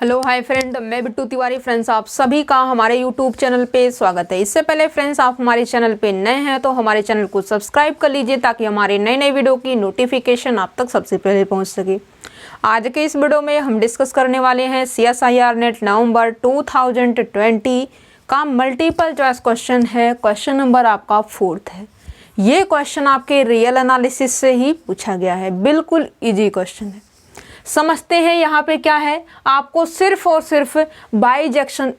Hello hi friend, मैं Bittu Tiwari. Friends, आप सभी का हमारे यूट्यूब चैनल पे स्वागत है। इससे पहले फ्रेंड्स, आप हमारे चैनल पे नए हैं तो हमारे चैनल को सब्सक्राइब कर लीजिए ताकि हमारे नए नए वीडियो की नोटिफिकेशन आप तक सबसे पहले पहुंच सके। आज के इस वीडियो में हम डिस्कस करने वाले हैं CSIR नेट नवंबर 2020 का मल्टीपल चॉइस क्वेश्चन है। क्वेश्चन नंबर आपका 4 है। ये क्वेश्चन आपके रियल एनालिसिस से ही पूछा गया है, बिल्कुल ईजी क्वेश्चन है। समझते हैं यहाँ पे क्या है। आपको सिर्फ और सिर्फ बाइजेक्शन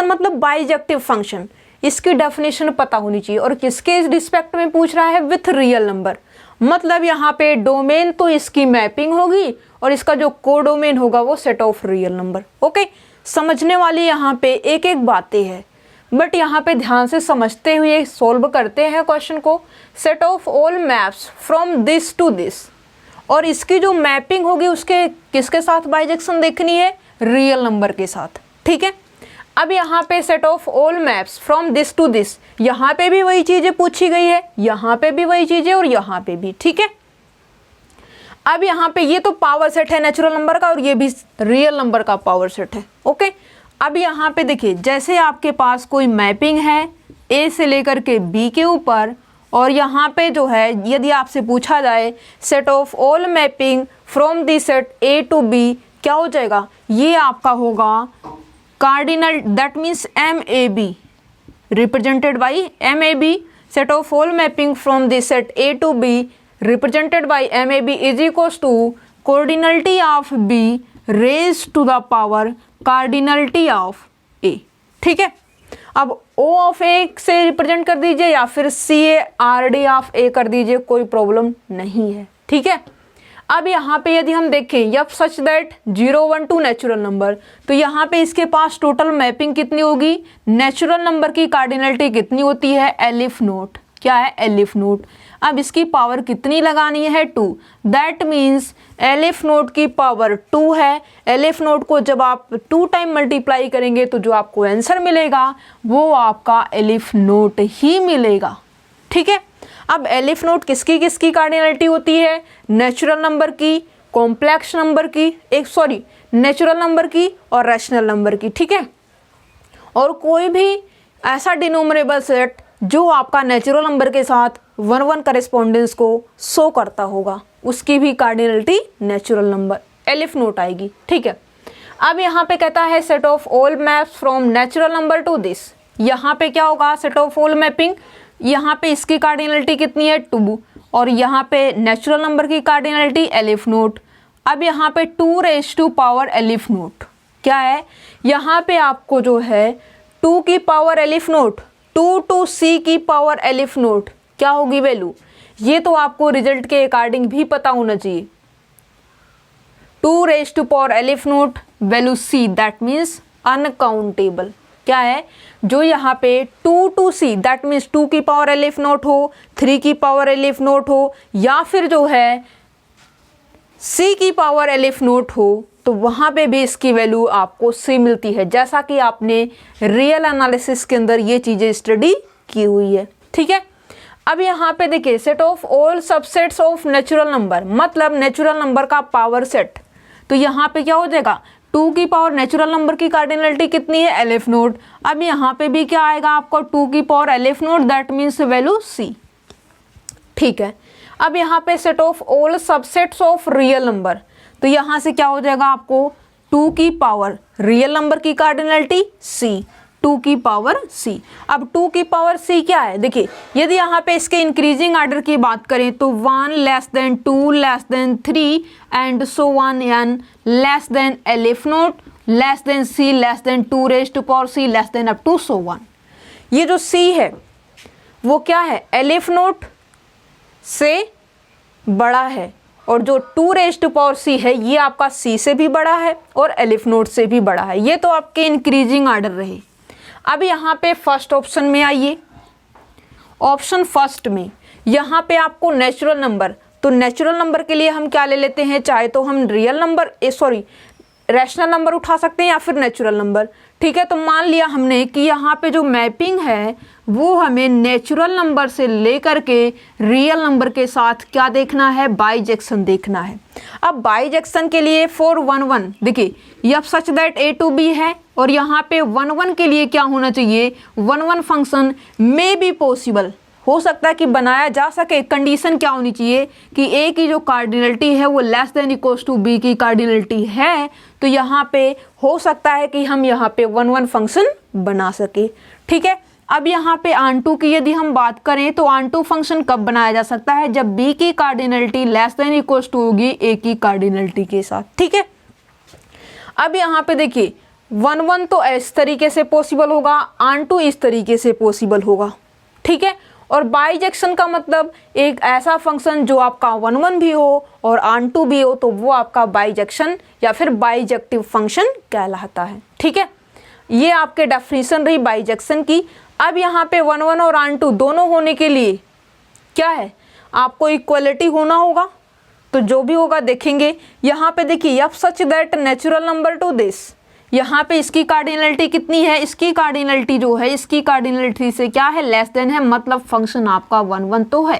मतलब बाइजेक्टिव फंक्शन, इसकी डेफिनेशन पता होनी चाहिए। और किसके रिस्पेक्ट में पूछ रहा है? With real number. मतलब यहाँ पे डोमेन तो इसकी मैपिंग होगी और इसका जो कोडोमेन होगा वो set of real number. Okay, समझने वाली यहाँ पे एक एक बातें हैं, बट यहाँ पे ध्यान से समझते हुए सोल्व करते हैं क्वेश्चन को। Set of all maps from this to this, और इसकी जो मैपिंग होगी उसके किसके साथ बाइजेक्शन देखनी है? रियल नंबर के साथ। ठीक है, अब यहाँ पे set of all maps from this to this, यहाँ पे भी वही चीजें पूछी गई है, यहाँ पे भी वही चीजें और यहाँ पे भी। ठीक है, अब यहाँ पे ये तो पावर सेट है नेचुरल नंबर का और ये भी रियल नंबर का पावर सेट है। ओके, अब यहाँ पे देखिए, जैसे आपके पास कोई मैपिंग है ए से लेकर के बी के ऊपर, और यहाँ पे जो है यदि आपसे पूछा जाए set of all mapping from the set A to B, क्या हो जाएगा? ये आपका होगा cardinal, that means MAB represented by MAB। Set of all mapping from the set A to B represented by MAB is equals to cardinality of B raise to the power cardinality of A। ठीक है, अब O of A से represent कर दीजिए या फिर CARD of A कर दीजिए, कोई प्रॉब्लम नहीं है। ठीक है, अब यहाँ पे यदि हम देखें F such that 0 1 2 natural number, तो यहाँ पे इसके पास टोटल मैपिंग कितनी होगी? नेचुरल नंबर की कार्डिनलिटी कितनी होती है? Elif naught. क्या है? Elif naught. अब इसकी पावर कितनी लगानी है? 2। दैट मीन्स एलिफ नोट की पावर 2 है। एलिफ नोट को जब आप 2 टाइम मल्टीप्लाई करेंगे तो जो आपको आंसर मिलेगा वो आपका एलिफ नोट ही मिलेगा। ठीक है, अब एलिफ नोट किसकी किसकी कार्डिनलिटी होती है? नेचुरल नंबर की, कॉम्प्लेक्स नंबर की, नेचुरल नंबर की और रैशनल नंबर की। ठीक है, और कोई भी ऐसा डिनोमिनेबल सेट जो आपका नेचुरल नंबर के साथ 1 1 करेस्पॉन्डेंस को शो करता होगा, उसकी भी cardinality natural number elif note आएगी। ठीक है, अब यहाँ पे कहता है set of all maps from natural number two this. यहाँ पे क्या होगा? सेट ऑफ ऑल मैपिंग, यहाँ पे इसकी कार्डिनलिटी कितनी है? 2, और यहाँ पे नेचुरल नंबर की कार्डिनलिटी एलिफ नोट। अब यहाँ पे 2 raise to power aleph naught क्या है? यहाँ पे आपको जो है 2 की power aleph naught, 2 to C की पावर एलिफ नोट क्या होगी वैल्यू? ये तो आपको रिजल्ट के अकॉर्डिंग भी पता होना चाहिए। 2 raise to power aleph naught value C, that means uncountable. क्या है? जो यहाँ पे 2 to C, दैट मीन्स 2 की पावर एलिफ नोट हो, 3 की पावर एलिफ नोट हो, या फिर जो है C की पावर एलिफ नोट हो, तो वहाँ पे भी इसकी वैल्यू आपको C मिलती है, जैसा कि आपने रियल एनालिसिस के अंदर ये चीज़ें स्टडी की हुई है। ठीक है, अब यहाँ पे देखिए set of all subsets of natural number, मतलब नेचुरल नंबर का पावर सेट। तो यहाँ पे क्या हो जाएगा? 2 की पावर नेचुरल नंबर की कार्डिनलिटी कितनी है? Elif naught. अब यहाँ पे भी क्या आएगा आपको? 2 की power aleph note, that means value C। ठीक है, अब यहाँ पे set of all subsets of real number, तो यहाँ से क्या हो जाएगा आपको? 2 की पावर रियल नंबर की कार्डिनलिटी C, 2 की पावर C। अब 2 की पावर C क्या है? देखिए, यदि यहाँ पे इसके इंक्रीजिंग ऑर्डर की बात करें तो 1 less than 2 less than 3 and so on n less than aleph naught less than C less than 2 raise to power C less than up to so on. ये जो C है वो क्या है? एलिफ नोट से बड़ा है, और जो 2 रेज टू पावर C है ये आपका C से भी बड़ा है और एलिफ नोट से भी बड़ा है। ये तो आपके इंक्रीजिंग ऑर्डर रहे। अब यहाँ पे फर्स्ट ऑप्शन में आइए। ऑप्शन फर्स्ट में यहाँ पे आपको नेचुरल नंबर, तो नेचुरल नंबर के लिए हम क्या ले लेते हैं? चाहे तो हम रियल नंबर रैशनल नंबर उठा सकते हैं या फिर नेचुरल नंबर। ठीक है, तो मान लिया हमने कि यहाँ पे जो मैपिंग है वो हमें नेचुरल नंबर से लेकर के रियल नंबर के साथ क्या देखना है, बाइजेक्शन देखना है। अब बाइजेक्शन के लिए फॉर 1 1 देखिए f such that a to b है और यहाँ पे 1 1 के लिए क्या होना चाहिए, 1 1 फंक्शन मे बी पॉसिबल, हो सकता है कि बनाया जा सके। कंडीशन क्या होनी चाहिए कि a की जो कार्डिनलिटी है वो less than equals to b की कार्डिनलिटी है, तो यहाँ पे हो सकता है कि हम यहाँ पे 1 1 फंक्शन बना सके। ठीक है, अब यहाँ पे ऑन2 की यदि हम बात करें तो ऑन2 फंक्शन कब बनाया जा सकता है, जब b की cardinality less than equals to होगी a की कार्डिनलिटी के साथ। ठीक है, अब यहाँ पे देखिए 1 1 तो इस तरीके से पॉसिबल होगा, ऑन2 इस तरीके से पॉसिबल होगा। ठीक है, और बाइजेक्शन का मतलब एक ऐसा फंक्शन जो आपका 1 1 भी हो और ऑन2 भी हो, तो वो आपका बाइजेक्शन या फिर बाइजेक्टिव फंक्शन कहलाता है। ठीक है, ये आपके डेफिनेशन रही बाइजेक्शन की। अब यहाँ पे 1 1 और ऑन2 दोनों होने के लिए क्या है, आपको इक्वलिटी होना होगा। तो जो भी होगा देखेंगे। यहाँ पे देखिए F such that natural number two this, यहाँ पे इसकी कार्डिनलिटी कितनी है, इसकी कार्डिनलिटी जो है इसकी कार्डिनलिटी से क्या है, लेस देन है, मतलब फंक्शन आपका 1 1 तो है।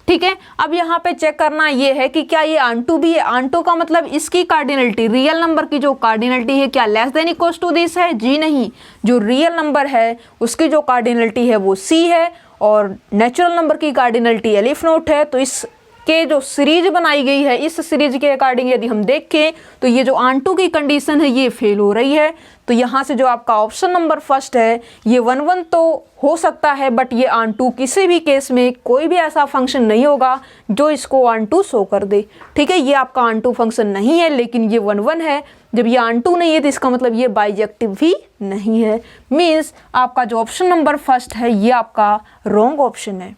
ठीक है, अब यहाँ पे चेक करना ये है कि क्या ये ऑन2 भी है। ऑन2 का मतलब इसकी कार्डिनलिटी, रियल नंबर की जो कार्डिनलिटी है क्या less than equals to this है, जी नहीं, जो रियल नंबर है उसकी जो कार्डिनलिटी है वो सी है और नेचुरल नंबर की कार्डिनलिटी एलिफ नोट है। तो इस के जो सीरीज बनाई गई है, इस सीरीज के अकॉर्डिंग यदि हम देखें तो ये जो ऑन2 की कंडीशन है ये फेल हो रही है। तो यहाँ से जो आपका ऑप्शन नंबर फर्स्ट है ये 1 1 तो हो सकता है, बट ये ऑन2 किसी भी केस में कोई भी ऐसा फंक्शन नहीं होगा जो इसको ऑन2 शो कर दे। ठीक है, ये आपका ऑन2 फंक्शन नहीं है, लेकिन ये 1 1 है। जब ये ऑन2 नहीं है तो इसका मतलब ये बाइजेक्टिव भी नहीं है। मीन्स आपका जो ऑप्शन नंबर फर्स्ट है ये आपका रॉन्ग ऑप्शन है।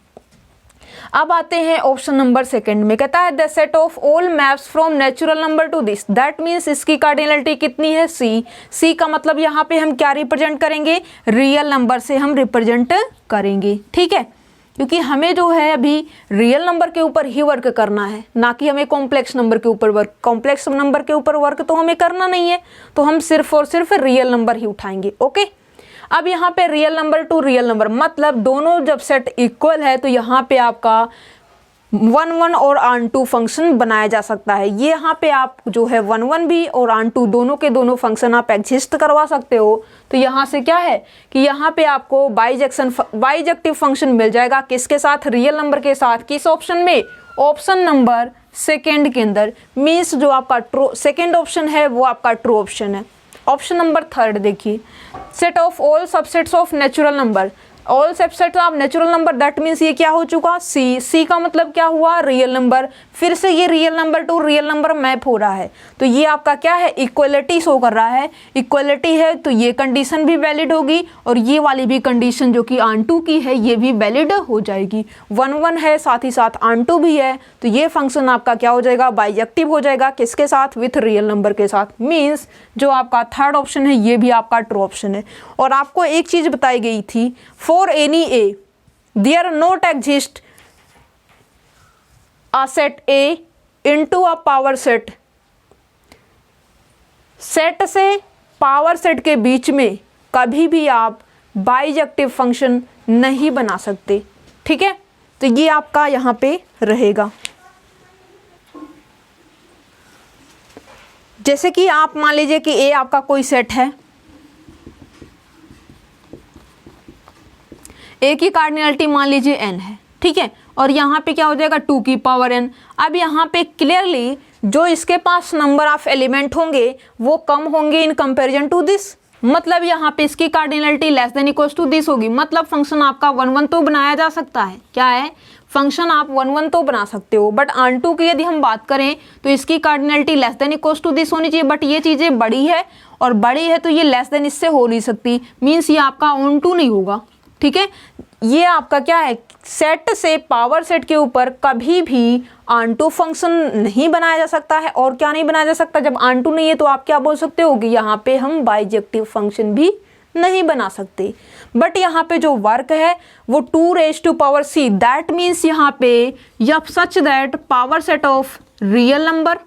अब आते हैं ऑप्शन नंबर सेकंड में, कहता है the set of all maps from natural number two this, that means इसकी कार्डिनलिटी कितनी है, सी। सी का मतलब यहाँ पे हम क्या रिप्रेजेंट करेंगे, रियल नंबर से हम रिप्रेजेंट करेंगे। ठीक है, क्योंकि हमें जो है अभी रियल नंबर के ऊपर ही वर्क करना है, ना कि हमें कॉम्प्लेक्स नंबर के ऊपर वर्क। कॉम्प्लेक्स नंबर के ऊपर वर्क तो हमें करना नहीं है, तो हम सिर्फ और सिर्फ रियल नंबर ही उठाएंगे। ओके, अब यहाँ पे real number two real number, मतलब दोनों जब सेट इक्वल है तो यहाँ पे आपका 1 1 और ऑन2 फंक्शन बनाया जा सकता है। ये यहाँ पे आप जो है 1 1 भी और ऑन2 दोनों के दोनों फंक्शन आप एग्जिस्ट करवा सकते हो। तो यहाँ से क्या है कि यहाँ पे आपको बाइजेक्टिव फंक्शन मिल जाएगा, किसके साथ, रियल नंबर के साथ। किस ऑप्शन में, ऑप्शन नंबर सेकेंड के अंदर। मीन्स जो आपका ट्रू सेकेंड ऑप्शन है वो आपका ट्रू ऑप्शन है। ऑप्शन नंबर थर्ड देखिए, set of all subsets of natural number, all subsets of natural number, that means ये क्या हो चुका, सी। सी का मतलब क्या हुआ, रियल नंबर। फिर से ये real number two real number map हो रहा है, तो ये आपका क्या है, इक्वलिटी शो कर रहा है। इक्वलिटी है तो ये कंडीशन भी वैलिड होगी और ये वाली भी कंडीशन जो कि ऑन2 की है ये भी वैलिड हो जाएगी। 1 1 है, साथ ही साथ ऑन2 भी है, तो ये फंक्शन आपका क्या हो जाएगा, बाइजेक्टिव हो जाएगा। किसके साथ, विथ रियल नंबर के साथ। मीन्स जो आपका थर्ड ऑप्शन है ये भी आपका ट्रू ऑप्शन है। और आपको एक चीज बताई गई थी, for any A there not exist a set A into a power set, set से पावर सेट के बीच में कभी भी आप बाइजेक्टिव फंक्शन नहीं बना सकते। ठीक है, तो ये आपका यहाँ पे रहेगा। जैसे कि आप मान लीजिए कि A आपका कोई सेट है, A की कार्डिनलिटी मान लीजिए n है। ठीक है, और यहाँ पे क्या हो जाएगा 2 की पावर n। अब यहाँ पे क्लियरली जो इसके पास नंबर ऑफ एलिमेंट होंगे वो कम होंगे इन कंपैरिजन टू दिस, मतलब यहाँ पे इसकी cardinality less than equals to this होगी। मतलब फंक्शन आपका 1 1 तो बनाया जा सकता है। क्या है, फंक्शन आप 1 1 तो बना सकते हो, बट ऑन2 की यदि हम बात करें तो इसकी cardinality less than equals to this होनी चाहिए। बट ये चीज़ें बड़ी है और बड़ी है तो ये लेस देन इससे हो नहीं सकती, मीन्स ये आपका ऑन2 नहीं होगा। ठीक है, ये आपका क्या है, सेट से पावर सेट के ऊपर कभी भी ऑन2 फंक्शन नहीं बनाया जा सकता है। और क्या नहीं बनाया जा सकता, जब ऑन2 नहीं है तो आप क्या बोल सकते हो कि यहाँ पे हम बाइजेक्टिव फंक्शन भी नहीं बना सकते। बट यहाँ पे जो वर्क है वो 2 raised to power c, that means यहाँ पे F such that power set of real number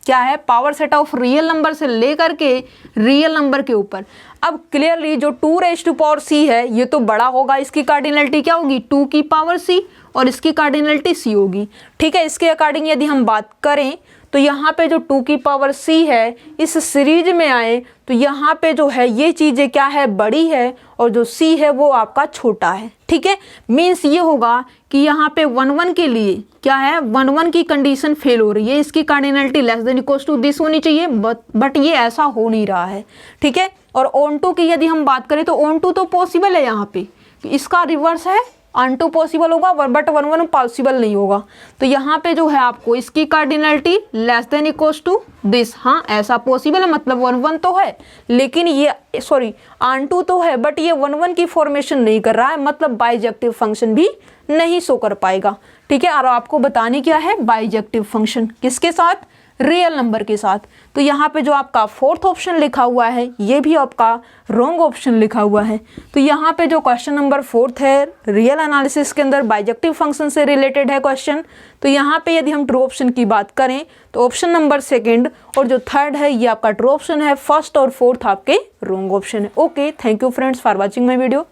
क्या है, power set of real number से लेकर के रियल नंबर के ऊपर। अब क्लियरली जो 2⁻c है ये तो बड़ा होगा, इसकी कार्डिनलिटी क्या होगी 2c और इसकी कार्डिनलिटी c होगी। ठीक है, इसके अकॉर्डिंग यदि हम बात करें तो यहाँ पे जो 2c है इस सीरीज में आए तो यहाँ पे जो है ये चीज़ें क्या है, बड़ी है और जो c है वो आपका छोटा है। ठीक है, मीन्स ये होगा कि यहाँ पे 1 के लिए क्या है, 1 की कंडीशन फेल हो रही है, इसकी cardinality less than equal to this होनी चाहिए, बट ये ऐसा हो नहीं रहा है। ठीक है, और ऑन टू की यदि हम बात करें तो ऑन टू तो पॉसिबल है, यहाँ पे इसका रिवर्स है, ऑन टू पॉसिबल होगा बट 1 पॉसिबल नहीं होगा। तो यहाँ पे जो है आपको इसकी cardinality less than equal to this, हाँ ऐसा पॉसिबल है, मतलब 1 तो है लेकिन ये सॉरी ऑन टू तो है बट ये 1 की फॉर्मेशन नहीं कर रहा है, मतलब बाइजेक्टिव फंक्शन भी नहीं शो कर पाएगा। ठीक है, और आपको बतानी क्या है, बाइजेक्टिव फंक्शन किसके साथ, रियल नंबर के साथ। तो यहाँ पे जो आपका 4th ऑप्शन लिखा हुआ है ये भी आपका रॉन्ग ऑप्शन लिखा हुआ है। तो यहाँ पे जो क्वेश्चन नंबर 4th है रियल एनालिसिस के अंदर बाइजेक्टिव फंक्शन से रिलेटेड है क्वेश्चन। तो यहाँ पे यदि हम ट्रू ऑप्शन की बात करें तो ऑप्शन नंबर 2 और जो 3rd है ये आपका ट्रू ऑप्शन है, 1st और 4th आपके रॉन्ग ऑप्शन है। Okay, thank you friends for watching my video.